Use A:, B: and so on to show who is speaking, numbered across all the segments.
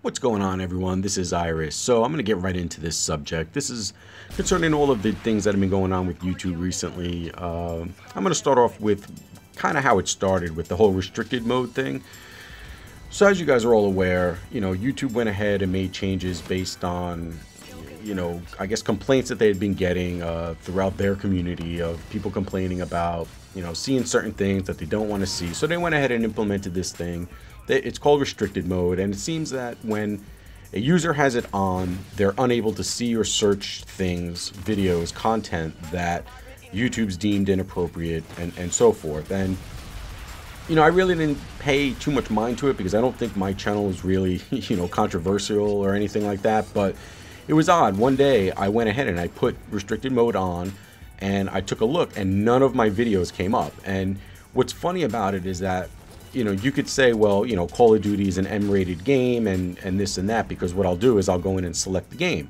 A: What's going on, everyone? This is Iris. So I'm going to get right into this subject. This is concerning all of the things that have been going on with YouTube recently. I'm going to start off with kind of how it started with the whole restricted mode thing. So as you guys are all aware, YouTube went ahead and made changes based on, I guess complaints that they had been getting throughout their community of people complaining about, seeing certain things that they don't want to see. So they went ahead and implemented this thing. It's called restricted mode, and it seems that when a user has it on, they're unable to see or search things, videos, content that YouTube's deemed inappropriate and so forth. And I really didn't pay too much mind to it because I don't think my channel is really controversial or anything like that, but it was odd. One day I went ahead and I put restricted mode on and I took a look and none of my videos came up. And what's funny about it is that you could say, well, Call of Duty is an M-rated game and this and that, because what I'll do is I'll go in and select the game.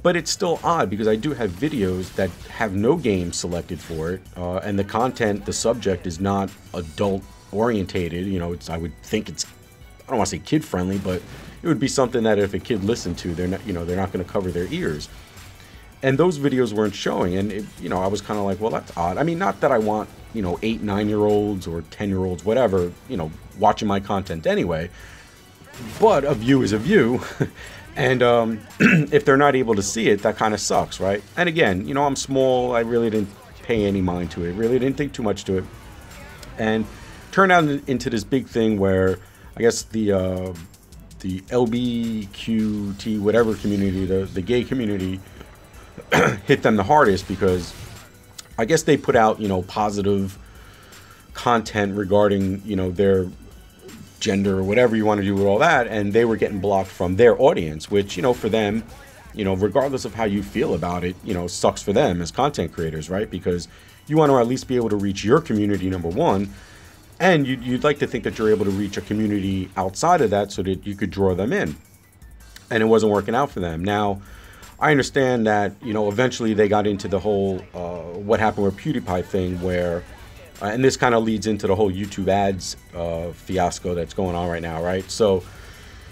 A: But it's still odd because I do have videos that have no game selected for it, and the content, the subject is not adult orientated. I would think it's, I don't want to say kid friendly, but it would be something that if a kid listened to, they're not going to cover their ears. And those videos weren't showing, and I was kind of like, well, that's odd. I mean, not that I want 8, 9-year-olds or 10-year-olds, whatever, watching my content anyway, but a view is a view. And if they're not able to see it, that kind of sucks, right? And again, I'm small. I really didn't pay any mind to it. Really didn't think too much to it. And turned out into this big thing where I guess the LBQT whatever community, the gay community, hit them the hardest because I guess they put out, positive content regarding, their gender or whatever you want to do with all that, and they were getting blocked from their audience, which, for them, regardless of how you feel about it, sucks for them as content creators, right? Because you want to at least be able to reach your community, number one, and you'd like to think that you're able to reach a community outside of that so that you could draw them in. And it wasn't working out for them. Now, I understand that, eventually they got into the whole what happened with PewDiePie thing where, and this kind of leads into the whole YouTube ads fiasco that's going on right now, right? So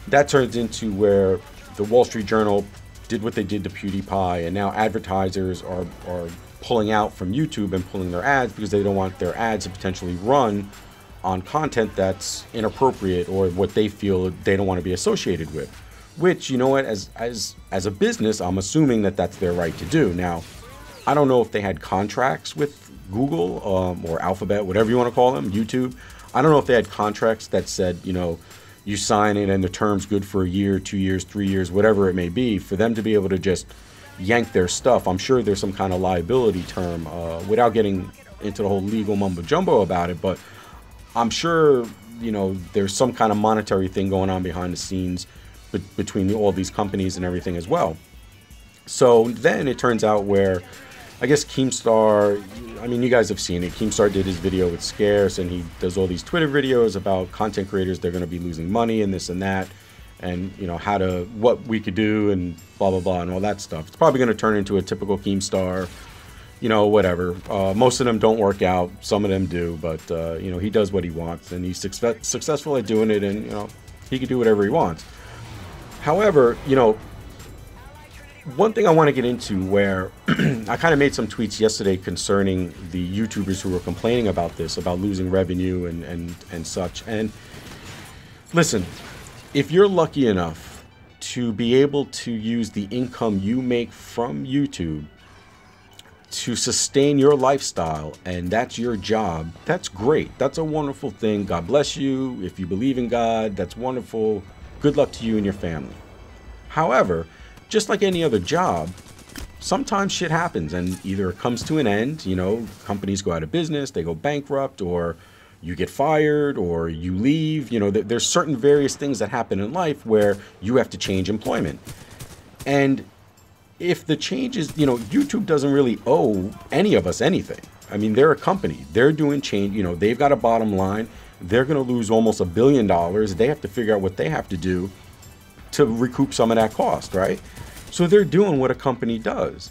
A: that turns into where the Wall Street Journal did what they did to PewDiePie, and now advertisers are pulling out from YouTube and pulling their ads because they don't want their ads to potentially run on content that's inappropriate or what they feel they don't want to be associated with. Which, as a business, I'm assuming that that's their right to do. Now, I don't know if they had contracts with Google or Alphabet, whatever you want to call them, YouTube. I don't know if they had contracts that said, you sign it and the term's good for a year, 2 years, 3 years, whatever it may be, for them to be able to just yank their stuff. I'm sure there's some kind of liability term without getting into the whole legal mumbo jumbo about it. But I'm sure, there's some kind of monetary thing going on behind the scenes between all these companies and everything as well. So then it turns out where, I guess Keemstar, I mean, you guys have seen it. Keemstar did his video with Scarce, and he does all these Twitter videos about content creators. They're going to be losing money and this and that, and what we could do and blah, blah, blah, and all that stuff. It's probably going to turn into a typical Keemstar, whatever. Most of them don't work out. Some of them do, but, he does what he wants, and he's successful at doing it, and, he can do whatever he wants. However, one thing I want to get into where I kind of made some tweets yesterday concerning the YouTubers who were complaining about this, about losing revenue and such. And listen, if you're lucky enough to be able to use the income you make from YouTube to sustain your lifestyle, and that's your job, that's great. That's a wonderful thing. God bless you. If you believe in God, that's wonderful. Good luck to you and your family. However, just like any other job, sometimes shit happens and either it comes to an end, companies go out of business, they go bankrupt, or you get fired, or you leave. There's certain various things that happen in life where you have to change employment. And if the change is, YouTube doesn't really owe any of us anything. I mean, they're a company. They're doing change. They've got a bottom line. They're going to lose almost $1 billion. They have to figure out what they have to do to recoup some of that cost, right? So they're doing what a company does.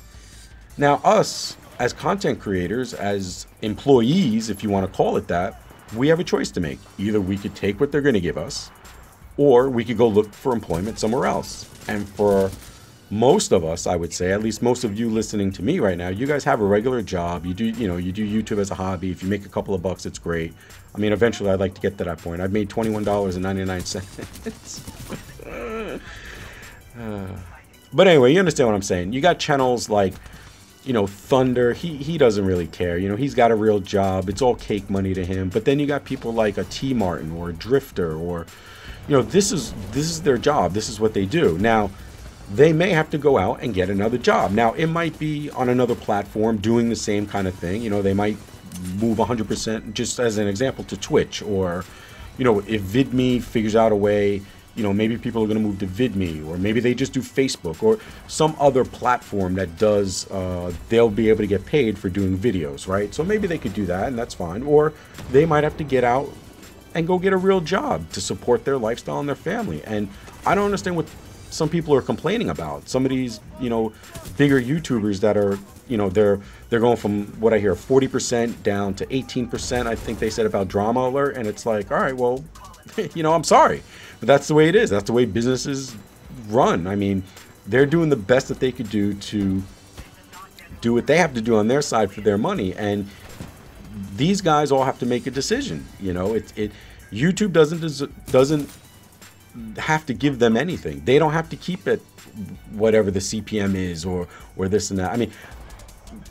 A: Now, us as content creators, as employees, if you want to call it that, we have a choice to make. Either we could take what they're going to give us, or we could go look for employment somewhere else. And for most of us, I would say, at least most of you listening to me right now, you guys have a regular job. You do YouTube as a hobby. If you make a couple of bucks, it's great. I mean, eventually I'd like to get to that point. I've made $21.99. But anyway, you understand what I'm saying. You got channels like, Thunder. He doesn't really care. He's got a real job. It's all cake money to him. But then you got people like a T Martin or a Drifter, or, this is their job. This is what they do. Now, they may have to go out and get another job. Now, it might be on another platform doing the same kind of thing. They might move 100%, just as an example, to Twitch, or, if VidMe figures out a way, maybe people are going to move to VidMe, or maybe they just do Facebook or some other platform that does, they'll be able to get paid for doing videos, right? So maybe they could do that, and that's fine. Or they might have to get out and go get a real job to support their lifestyle and their family. And I don't understand what some people are complaining about. Some of these, bigger YouTubers that are, they're going from, what I hear, 40% down to 18%, I think they said, about Drama Alert. And it's like, all right, well, I'm sorry, but that's the way it is. That's the way businesses run. I mean, they're doing the best that they could do to do what they have to do on their side for their money. And these guys all have to make a decision. YouTube doesn't have to give them anything. They don't have to keep it whatever the CPM is, or this and that. I mean,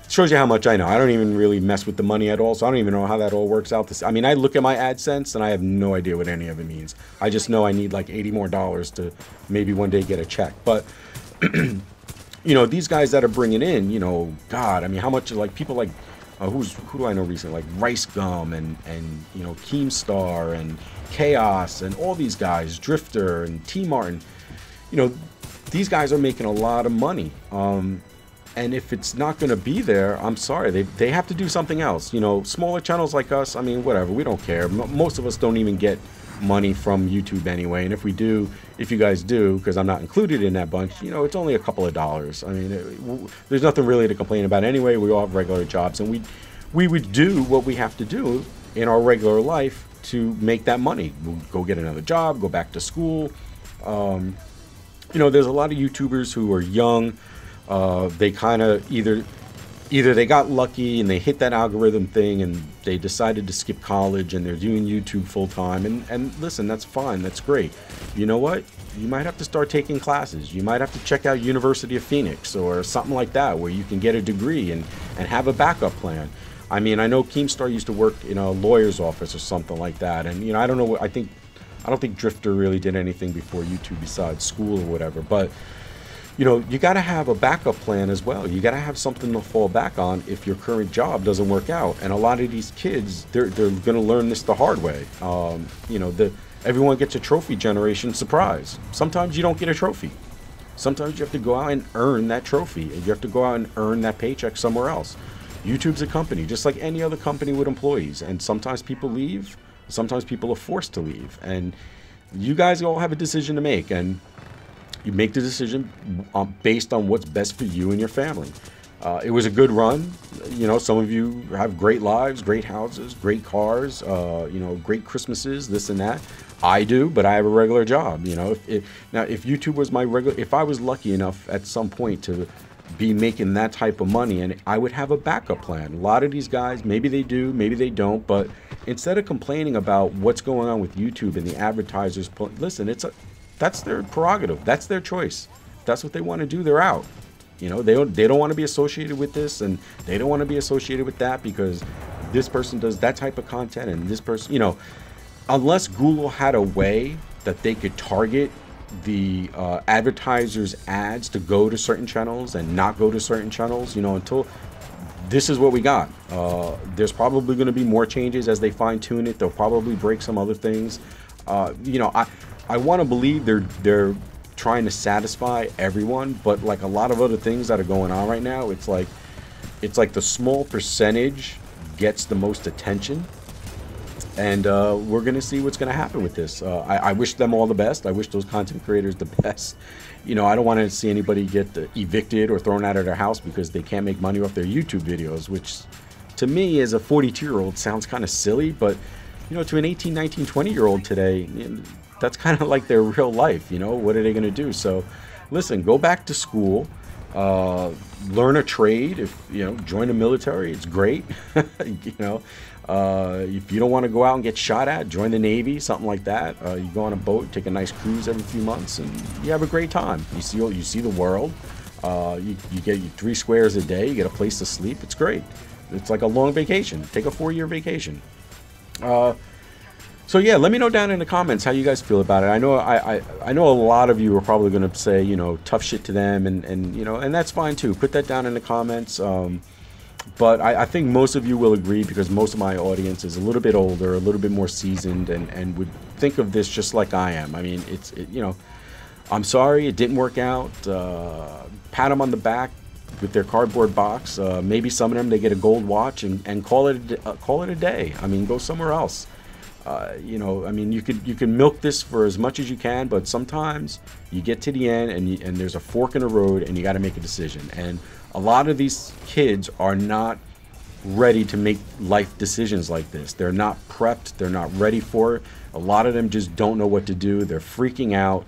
A: it shows you how much I know. I don't even really mess with the money at all, so I don't even know how that all works out. I mean, I look at my AdSense and I have no idea what any of it means. I just know I need like $80 more to maybe one day get a check. But these guys that are bringing in, God, I mean, how much, like, people like who do I know recently, like Rice Gum and Keemstar and Chaos and all these guys, Drifter and T Martin. These guys are making a lot of money. And if it's not going to be there, I'm sorry, they have to do something else. Smaller channels like us, I mean, whatever, we don't care. Most of us don't even get money from YouTube anyway. And if we do, if you guys do, because I'm not included in that bunch, it's only a couple of dollars. I mean, there's nothing really to complain about anyway. We all have regular jobs, and we would do what we have to do in our regular life to make that money. We'll go get another job, go back to school. There's a lot of YouTubers who are young. They kind of either they got lucky and they hit that algorithm thing and they decided to skip college and they're doing YouTube full time. And listen, that's fine. That's great. You know what? You might have to start taking classes. You might have to check out University of Phoenix or something like that, where you can get a degree and have a backup plan. I mean, I know Keemstar used to work in a lawyer's office or something like that. And, I don't know what, I don't think Drifter really did anything before YouTube besides school or whatever. But, you got to have a backup plan as well. You got to have something to fall back on if your current job doesn't work out. And a lot of these kids, they're going to learn this the hard way. Everyone gets a trophy generation surprise. Sometimes you don't get a trophy. Sometimes you have to go out and earn that trophy. And you have to go out and earn that paycheck somewhere else. YouTube's a company, just like any other company with employees. And sometimes people leave. Sometimes people are forced to leave. And you guys all have a decision to make. And you make the decision based on what's best for you and your family. It was a good run. Some of you have great lives, great houses, great cars, great Christmases, this and that. I do, but I have a regular job. Now, if YouTube was my regular, if I was lucky enough at some point to be making that type of money, and I would have a backup plan. A lot of these guys, maybe they do, maybe they don't, but instead of complaining about what's going on with YouTube and the advertisers, listen, that's their prerogative. That's their choice. If that's what they want to do, they're out. They don't want to be associated with this, and they don't want to be associated with that because this person does that type of content, and this person, unless Google had a way that they could target the advertisers' ads to go to certain channels and not go to certain channels, until this is what we got. There's probably going to be more changes as they fine tune it. They'll probably break some other things. I want to believe they're trying to satisfy everyone, but like a lot of other things that are going on right now, it's like the small percentage gets the most attention, and we're gonna see what's gonna happen with this. I wish them all the best. I wish those content creators the best. I don't want to see anybody get evicted or thrown out of their house because they can't make money off their YouTube videos, which to me as a 42-year-old sounds kind of silly, but to an 18, 19, 20-year-old today, that's kind of like their real life. You know, what are they going to do? So, listen, go back to school, learn a trade. If you know, join the military, it's great. You know, if you don't want to go out and get shot at, join the Navy, something like that. You go on a boat, take a nice cruise every few months, and you have a great time. You see the world. You get 3 squares a day. You get a place to sleep. It's great. It's like a long vacation. Take a 4-year vacation. So yeah, let me know down in the comments how you guys feel about it. I know I know a lot of you are probably going to say, you know, tough shit to them, and you know, and that's fine too. Put that down in the comments. But I think most of you will agree, because most of my audience is a little bit older, a little bit more seasoned, and would think of this just like I am. I mean, you know, I'm sorry it didn't work out. Pat them on the back with their cardboard box. Maybe some of them, they get a gold watch and call it a day. I mean, go somewhere else. You know, I mean, you can milk this for as much as you can, but sometimes you get to the end and there's a fork in the road and you got to make a decision. And a lot of these kids are not ready to make life decisions like this. They're not prepped. They're not ready for it. A lot of them just don't know what to do. They're freaking out.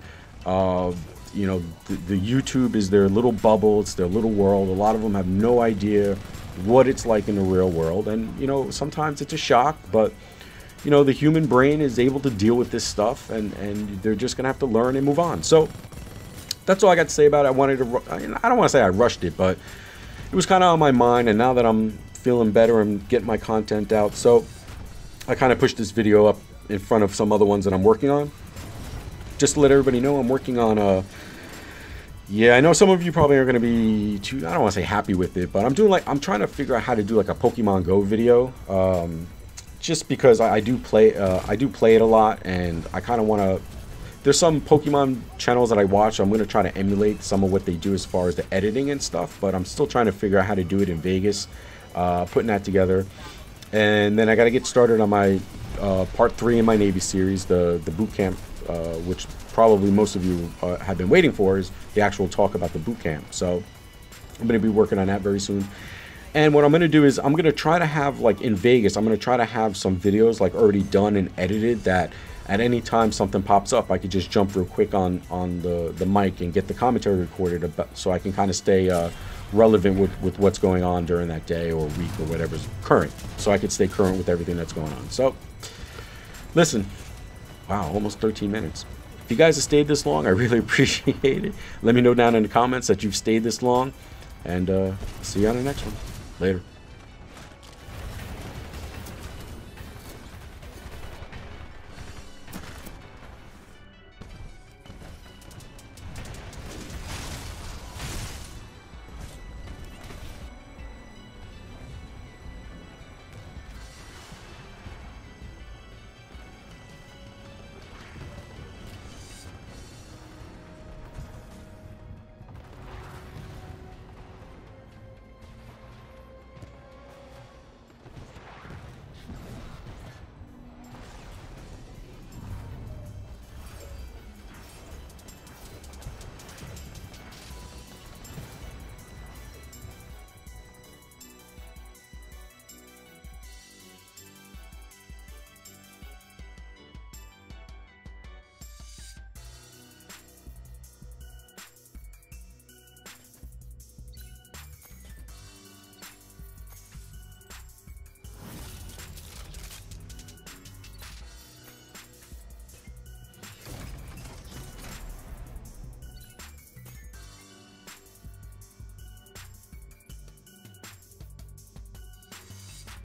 A: You know, the YouTube is their little bubble. It's their little world. A lot of them have no idea what it's like in the real world. And, you know, sometimes it's a shock, but, you know, the human brain is able to deal with this stuff, and they're just going to have to learn and move on. So that's all I got to say about it. I don't want to say I rushed it, but it was kind of on my mind. And now that I'm feeling better, I'm getting my content out. So I kind of pushed this video up in front of some other ones that I'm working on, just to let everybody know I'm working on yeah, I know some of you probably are going to be too, I don't want to say happy with it, but I'm trying to figure out how to do like a Pokemon Go video, just because I do play it a lot, and I kind of want to, there's some Pokemon channels that I watch. I'm going to try to emulate some of what they do as far as the editing and stuff, but I'm still trying to figure out how to do it in Vegas, putting that together. And then I got to get started on my part 3 in my Navy series, the boot camp, which probably most of you have been waiting for, is the actual talk about the boot camp. So I'm going to be working on that very soon. And what I'm going to do is I'm going to try to have, like in Vegas, I'm going to try to have some videos like already done and edited, that at any time something pops up, I could just jump real quick on the mic and get the commentary recorded, so I can kind of stay relevant with what's going on during that day or week or whatever's current, so I could stay current with everything that's going on. So listen, wow, almost 13 minutes. If you guys have stayed this long, I really appreciate it. Let me know down in the comments that you've stayed this long, and see you on the next one. Later.